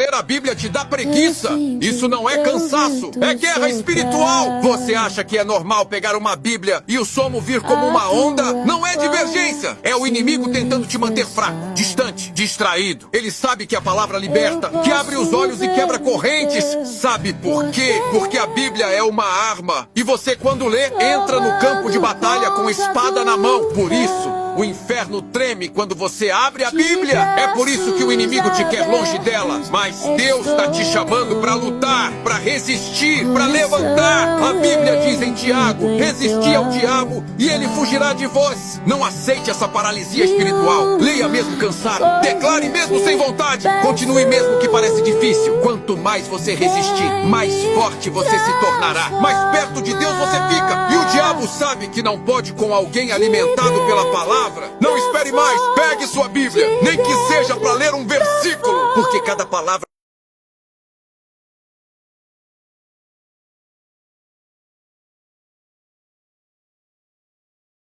ler a Bíblia te dá preguiça. Isso não é cansaço, é guerra espiritual. Você acha que é normal pegar uma Bíblia e o somo vir como uma onda? Não é divergência. É o inimigo tentando te manter fraco, distante, distraído. Ele sabe que a palavra liberta, que abre os olhos e quebra correntes. Sabe por quê? Porque a Bíblia é uma arma. E você, quando lê, entra no campo de batalha com espada na mão. Por isso, o inferno treme quando você abre a Bíblia. É por isso que o inimigo te quer longe dela. Mas Deus está te chamando para lutar, para resistir, para levantar. A Bíblia diz em Tiago: resisti ao diabo e ele fugirá de vós. Não aceite essa paralisia espiritual. Leia mesmo cansado. Declare mesmo sem vontade. Continue mesmo que parece difícil. Quanto mais você resistir, mais forte você se tornará. Mais perto de Deus você fica. E o diabo sabe que não pode com alguém alimentado pela palavra. Não espere mais. Pegue sua Bíblia, nem que seja para ler um versículo, porque cada palavra